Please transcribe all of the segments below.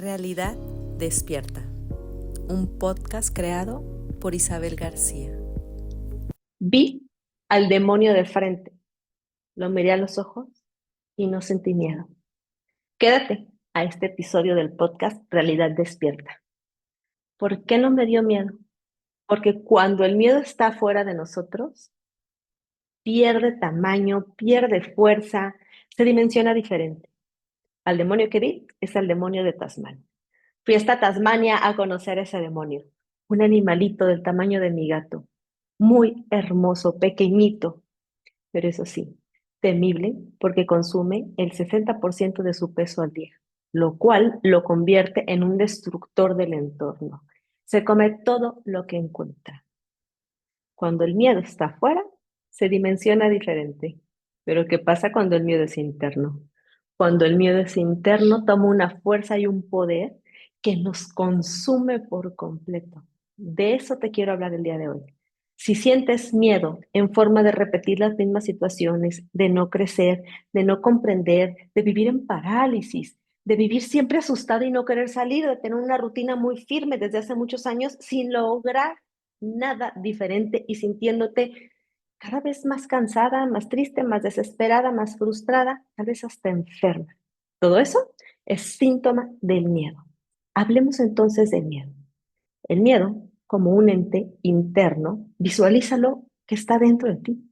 Realidad Despierta, un podcast creado por Isabel García. Vi al demonio de frente, lo miré a los ojos y no sentí miedo. Quédate a este episodio del podcast Realidad Despierta. ¿Por qué no me dio miedo? Porque cuando el miedo está fuera de nosotros, pierde tamaño, pierde fuerza, se dimensiona diferente. Al demonio que vi es al demonio de Tasmania. Fui hasta Tasmania a conocer a ese demonio, un animalito del tamaño de mi gato, muy hermoso, pequeñito, pero eso sí, temible porque consume el 60% de su peso al día, lo cual lo convierte en un destructor del entorno. Se come todo lo que encuentra. Cuando el miedo está afuera, se dimensiona diferente. Pero ¿qué pasa cuando el miedo es interno? Cuando el miedo es interno, toma una fuerza y un poder que nos consume por completo. De eso te quiero hablar el día de hoy. Si sientes miedo en forma de repetir las mismas situaciones, de no crecer, de no comprender, de vivir en parálisis, de vivir siempre asustada y no querer salir, de tener una rutina muy firme desde hace muchos años sin lograr nada diferente y sintiéndote cada vez más cansada, más triste, más desesperada, más frustrada, tal vez hasta enferma. Todo eso es síntoma del miedo. Hablemos entonces del miedo. El miedo, como un ente interno, visualízalo que está dentro de ti,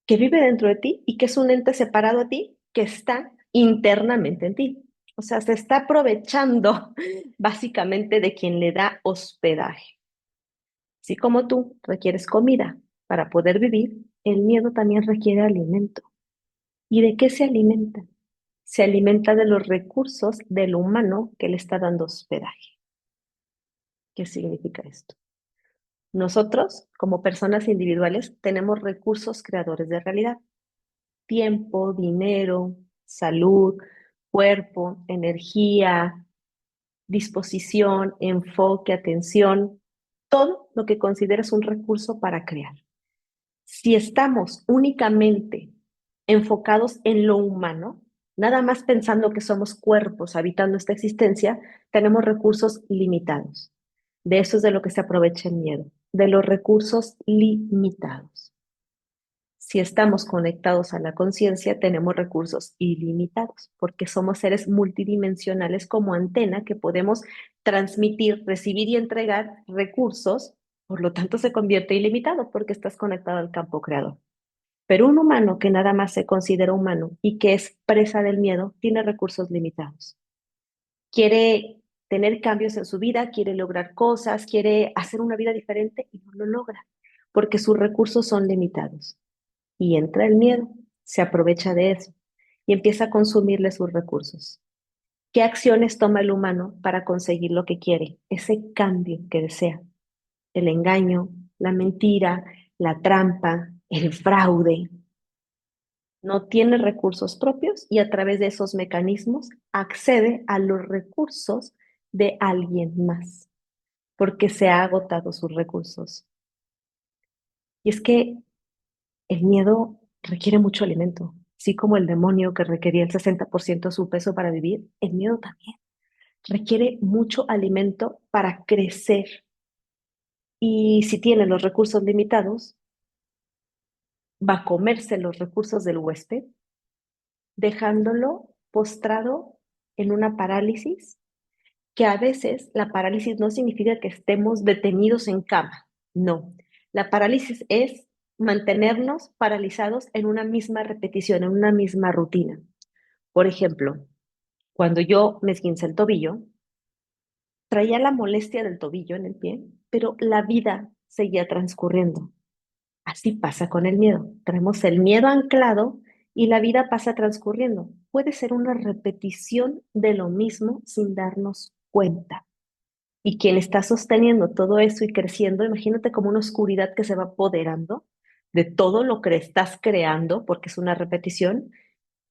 que vive dentro de ti y que es un ente separado a ti que está internamente en ti. O sea, se está aprovechando básicamente de quien le da hospedaje. Así como tú requieres comida para poder vivir, el miedo también requiere alimento. ¿Y de qué se alimenta? Se alimenta de los recursos del humano que le está dando hospedaje. ¿Qué significa esto? Nosotros, como personas individuales, tenemos recursos creadores de realidad. Tiempo, dinero, salud, cuerpo, energía, disposición, enfoque, atención, todo lo que consideres un recurso para crear. Si estamos únicamente enfocados en lo humano, nada más pensando que somos cuerpos habitando esta existencia, tenemos recursos limitados. De eso es de lo que se aprovecha el miedo, de los recursos limitados. Si estamos conectados a la conciencia, tenemos recursos ilimitados, porque somos seres multidimensionales como antena que podemos transmitir, recibir y entregar recursos, por lo tanto se convierte ilimitado porque estás conectado al campo creador. Pero un humano que nada más se considera humano y que es presa del miedo, tiene recursos limitados. Quiere tener cambios en su vida, quiere lograr cosas, quiere hacer una vida diferente y no lo logra, porque sus recursos son limitados. Y entra el miedo, se aprovecha de eso y empieza a consumirle sus recursos. ¿Qué acciones toma el humano para conseguir lo que quiere? Ese cambio que desea. El engaño, la mentira, la trampa, el fraude. No tiene recursos propios y a través de esos mecanismos accede a los recursos de alguien más, porque se ha agotado sus recursos. Y es que el miedo requiere mucho alimento, así como el demonio que requería el 60% de su peso para vivir, el miedo también requiere mucho alimento para crecer. Y si tiene los recursos limitados, va a comerse los recursos del huésped, dejándolo postrado en una parálisis, que a veces la parálisis no significa que estemos detenidos en cama, no. La parálisis es mantenernos paralizados en una misma repetición, en una misma rutina. Por ejemplo, cuando yo me esguincé el tobillo, traía la molestia del tobillo en el pie, pero la vida seguía transcurriendo. Así pasa con el miedo. Traemos el miedo anclado y la vida pasa transcurriendo. Puede ser una repetición de lo mismo sin darnos cuenta. Y quien está sosteniendo todo eso y creciendo, imagínate como una oscuridad que se va apoderando de todo lo que estás creando, porque es una repetición,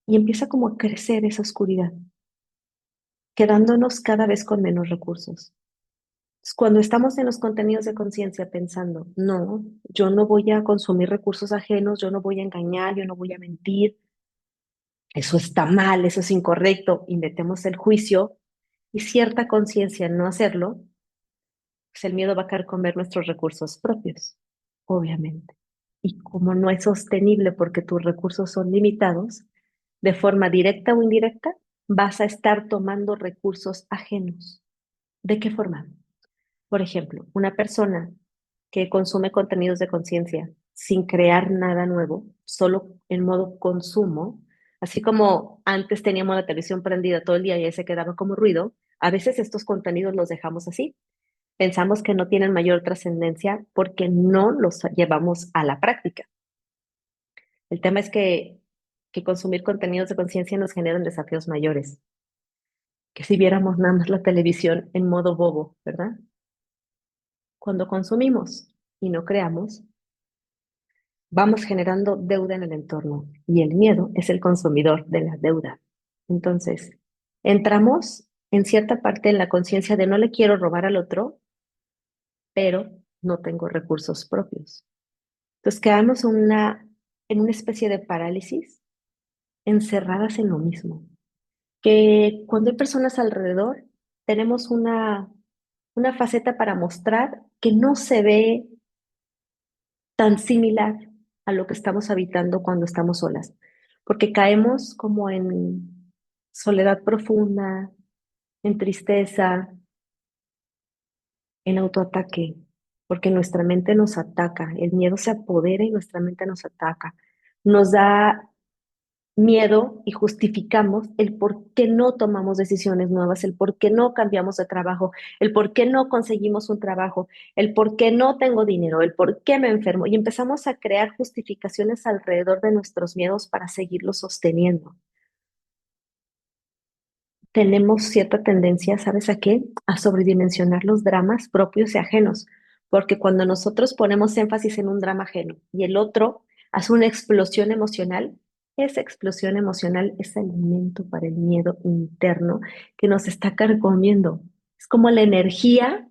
y empieza como a crecer esa oscuridad, quedándonos cada vez con menos recursos. Cuando estamos en los contenidos de conciencia pensando, no, yo no voy a consumir recursos ajenos, yo no voy a engañar, yo no voy a mentir, eso está mal, eso es incorrecto, y metemos el juicio, y cierta conciencia en no hacerlo, pues el miedo va a carcomer nuestros recursos propios, obviamente. Y como no es sostenible porque tus recursos son limitados, de forma directa o indirecta, vas a estar tomando recursos ajenos. ¿De qué forma? Por ejemplo, una persona que consume contenidos de conciencia sin crear nada nuevo, solo en modo consumo, así como antes teníamos la televisión prendida todo el día y ahí se quedaba como ruido, a veces estos contenidos los dejamos así. Pensamos que no tienen mayor trascendencia porque no los llevamos a la práctica. El tema es que consumir contenidos de conciencia nos generan desafíos mayores, que si viéramos nada más la televisión en modo bobo, ¿verdad? Cuando consumimos y no creamos, vamos generando deuda en el entorno y el miedo es el consumidor de la deuda. Entonces, entramos en cierta parte en la conciencia de no le quiero robar al otro, pero no tengo recursos propios. Entonces, quedamos en una especie de parálisis, encerradas en lo mismo, que cuando hay personas alrededor, tenemos una faceta para mostrar que no se ve tan similar a lo que estamos habitando cuando estamos solas, porque caemos como en soledad profunda, en tristeza, en autoataque, porque nuestra mente nos ataca, el miedo se apodera y nuestra mente nos ataca, nos da miedo y justificamos el por qué no tomamos decisiones nuevas, el por qué no cambiamos de trabajo, el por qué no conseguimos un trabajo, el por qué no tengo dinero, el por qué me enfermo y empezamos a crear justificaciones alrededor de nuestros miedos para seguirlos sosteniendo. Tenemos cierta tendencia, ¿sabes a qué? A sobredimensionar los dramas propios y ajenos, porque cuando nosotros ponemos énfasis en un drama ajeno y el otro hace una explosión emocional, esa explosión emocional es alimento para el miedo interno que nos está carcomiendo. Es como la energía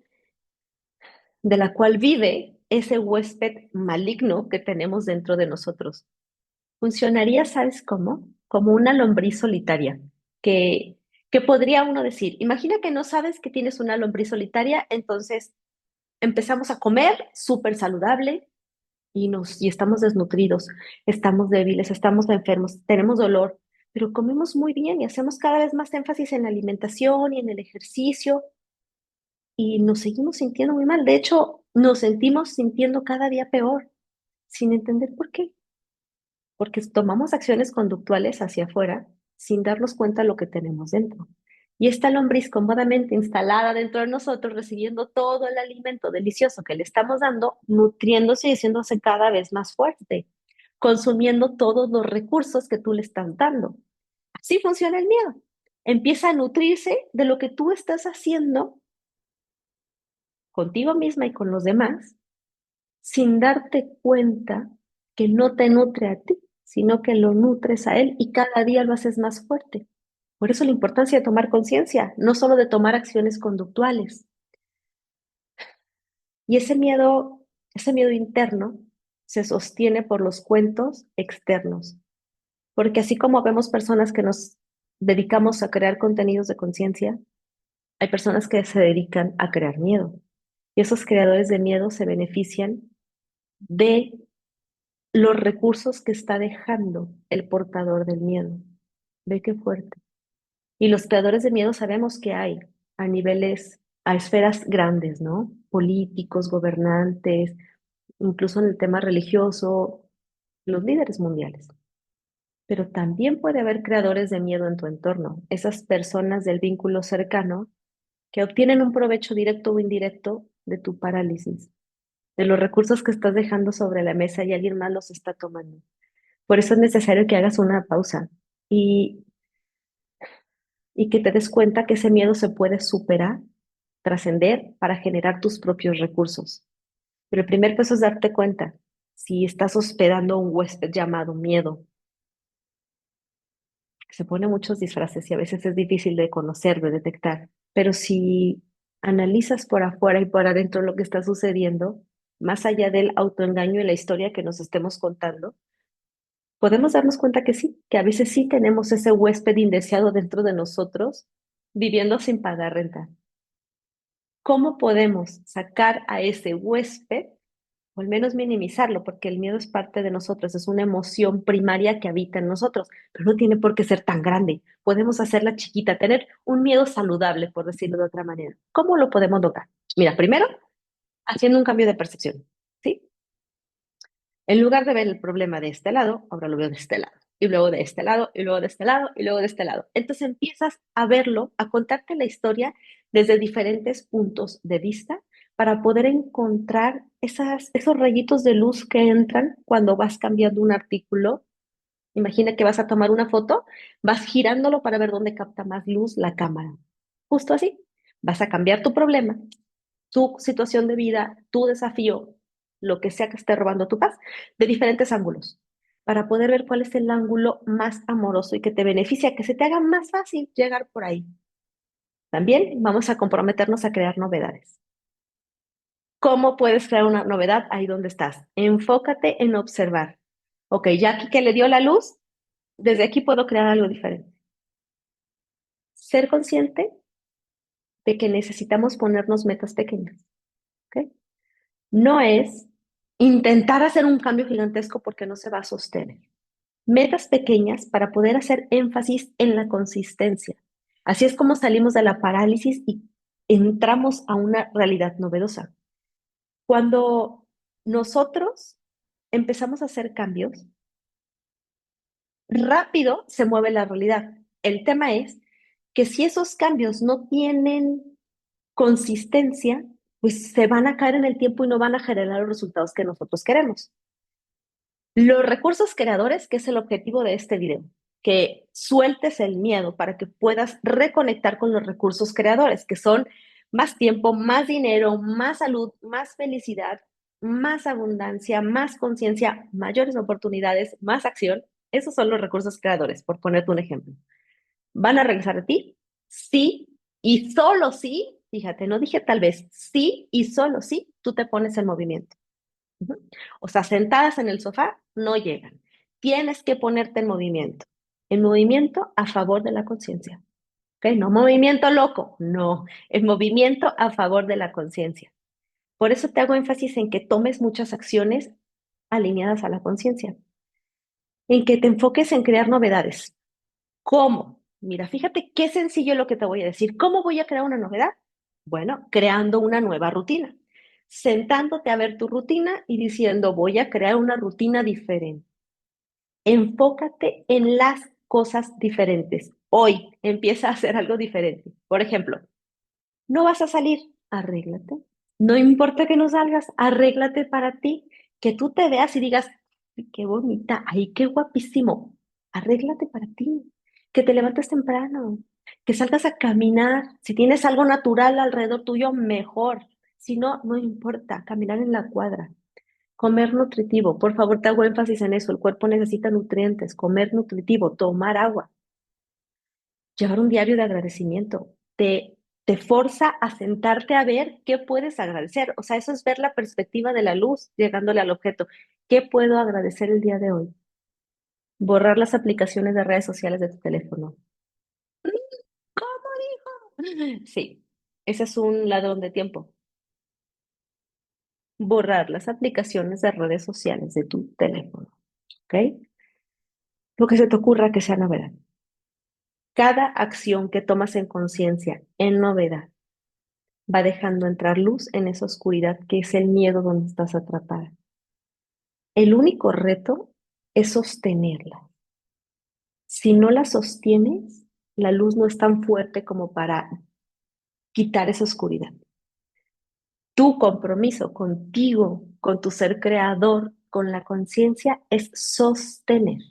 de la cual vive ese huésped maligno que tenemos dentro de nosotros. Funcionaría, ¿sabes cómo? Como una lombriz solitaria, que, que podría uno decir, imagina que no sabes que tienes una lombriz solitaria, entonces empezamos a comer súper saludable y estamos desnutridos, estamos débiles, estamos enfermos, tenemos dolor, pero comemos muy bien y hacemos cada vez más énfasis en la alimentación y en el ejercicio y nos seguimos sintiendo muy mal. De hecho, nos sentimos sintiendo cada día peor, sin entender por qué. Porque tomamos acciones conductuales hacia afuera sin darnos cuenta de lo que tenemos dentro. Y esta lombriz cómodamente instalada dentro de nosotros, recibiendo todo el alimento delicioso que le estamos dando, nutriéndose y haciéndose cada vez más fuerte, consumiendo todos los recursos que tú le estás dando. Así funciona el miedo. Empieza a nutrirse de lo que tú estás haciendo contigo misma y con los demás sin darte cuenta que no te nutre a ti, sino que lo nutres a él y cada día lo haces más fuerte. Por eso la importancia de tomar conciencia, no solo de tomar acciones conductuales. Y ese miedo interno se sostiene por los cuentos externos, porque así como vemos personas que nos dedicamos a crear contenidos de conciencia, hay personas que se dedican a crear miedo. Y esos creadores de miedo se benefician de los recursos que está dejando el portador del miedo. Ve qué fuerte. Y los creadores de miedo sabemos que hay a niveles, a esferas grandes, ¿no? Políticos, gobernantes, incluso en el tema religioso, los líderes mundiales. Pero también puede haber creadores de miedo en tu entorno, esas personas del vínculo cercano que obtienen un provecho directo o indirecto de tu parálisis, de los recursos que estás dejando sobre la mesa y alguien más los está tomando. Por eso es necesario que hagas una pausa y, y que te des cuenta que ese miedo se puede superar, trascender para generar tus propios recursos. Pero el primer paso es darte cuenta si estás hospedando un huésped llamado miedo. Se pone muchos disfraces y a veces es difícil de conocer, de detectar. Pero si analizas por afuera y por adentro lo que está sucediendo, más allá del autoengaño y la historia que nos estemos contando, podemos darnos cuenta que sí, que a veces sí tenemos ese huésped indeseado dentro de nosotros, viviendo sin pagar renta. ¿Cómo podemos sacar a ese huésped, o al menos minimizarlo? Porque el miedo es parte de nosotros, es una emoción primaria que habita en nosotros, pero no tiene por qué ser tan grande. Podemos hacerla chiquita, tener un miedo saludable, por decirlo de otra manera. ¿Cómo lo podemos lograr? Mira, primero, haciendo un cambio de percepción, ¿sí? En lugar de ver el problema de este lado, ahora lo veo de este lado, y luego de este lado, y luego de este lado, y luego de este lado. Entonces empiezas a verlo, a contarte la historia desde diferentes puntos de vista para poder encontrar esos rayitos de luz que entran cuando vas cambiando un artículo. Imagina que vas a tomar una foto, vas girándolo para ver dónde capta más luz la cámara. Justo así, vas a cambiar tu problema, tu situación de vida, tu desafío, lo que sea que esté robando tu paz, de diferentes ángulos, para poder ver cuál es el ángulo más amoroso y que te beneficia, que se te haga más fácil llegar por ahí. También vamos a comprometernos a crear novedades. ¿Cómo puedes crear una novedad ahí donde estás? Enfócate en observar. Ok, ya aquí que le dio la luz, desde aquí puedo crear algo diferente. Ser consciente de que necesitamos ponernos metas pequeñas. ¿Ok? No es intentar hacer un cambio gigantesco porque no se va a sostener. Metas pequeñas para poder hacer énfasis en la consistencia. Así es como salimos de la parálisis y entramos a una realidad novedosa. Cuando nosotros empezamos a hacer cambios, rápido se mueve la realidad. El tema es que si esos cambios no tienen consistencia, pues se van a caer en el tiempo y no van a generar los resultados que nosotros queremos. Los recursos creadores, que es el objetivo de este video, que sueltes el miedo para que puedas reconectar con los recursos creadores, que son más tiempo, más dinero, más salud, más felicidad, más abundancia, más conciencia, mayores oportunidades, más acción. Esos son los recursos creadores, por ponerte un ejemplo. ¿Van a regresar a ti? Sí, y solo sí, fíjate, no dije tal vez, sí y solo sí, tú te pones en movimiento. Ujú. O sea, sentadas en el sofá no llegan. Tienes que ponerte en movimiento a favor de la conciencia. ¿Ok? No movimiento loco, no, es movimiento a favor de la conciencia. Por eso te hago énfasis en que tomes muchas acciones alineadas a la conciencia, en que te enfoques en crear novedades. ¿Cómo? Mira, fíjate qué sencillo lo que te voy a decir. ¿Cómo voy a crear una novedad? Bueno, creando una nueva rutina. Sentándote a ver tu rutina y diciendo, voy a crear una rutina diferente. Enfócate en las cosas diferentes. Hoy empieza a hacer algo diferente. Por ejemplo, no vas a salir, arréglate. No importa que no salgas, arréglate para ti. Que tú te veas y digas, "Ay, qué bonita, ay, qué guapísimo". Arréglate para ti. Que te levantes temprano, que salgas a caminar. Si tienes algo natural alrededor tuyo, mejor. Si no, no importa, caminar en la cuadra. Comer nutritivo, por favor, te hago énfasis en eso. El cuerpo necesita nutrientes, comer nutritivo, tomar agua, llevar un diario de agradecimiento. Te forza a sentarte a ver qué puedes agradecer. O sea, eso es ver la perspectiva de la luz llegándole al objeto. ¿Qué puedo agradecer el día de hoy? Borrar las aplicaciones de redes sociales de tu teléfono. ¿Cómo dijo? Sí, ese es un ladrón de tiempo. Borrar las aplicaciones de redes sociales de tu teléfono. ¿Ok? Lo que se te ocurra que sea novedad. Cada acción que tomas en conciencia, en novedad, va dejando entrar luz en esa oscuridad que es el miedo donde estás atrapada. El único reto es sostenerla. Si no la sostienes, la luz no es tan fuerte como para quitar esa oscuridad. Tu compromiso contigo, con tu ser creador, con la conciencia, es sostener.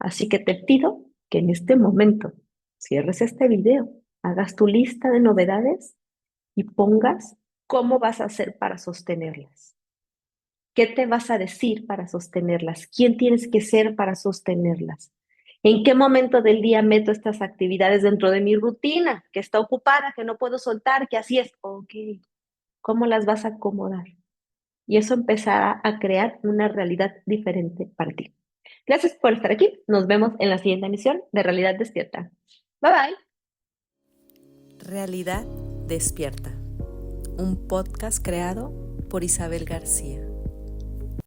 Así que te pido que en este momento cierres este video, hagas tu lista de novedades y pongas cómo vas a hacer para sostenerlas. ¿Qué te vas a decir para sostenerlas? ¿Quién tienes que ser para sostenerlas? ¿En qué momento del día meto estas actividades dentro de mi rutina, que está ocupada, que no puedo soltar, que así es? Ok, ¿cómo las vas a acomodar? Y eso empezará a crear una realidad diferente para ti. Gracias por estar aquí. Nos vemos en la siguiente emisión de Realidad Despierta. Bye bye. Realidad Despierta, un podcast creado por Isabel García.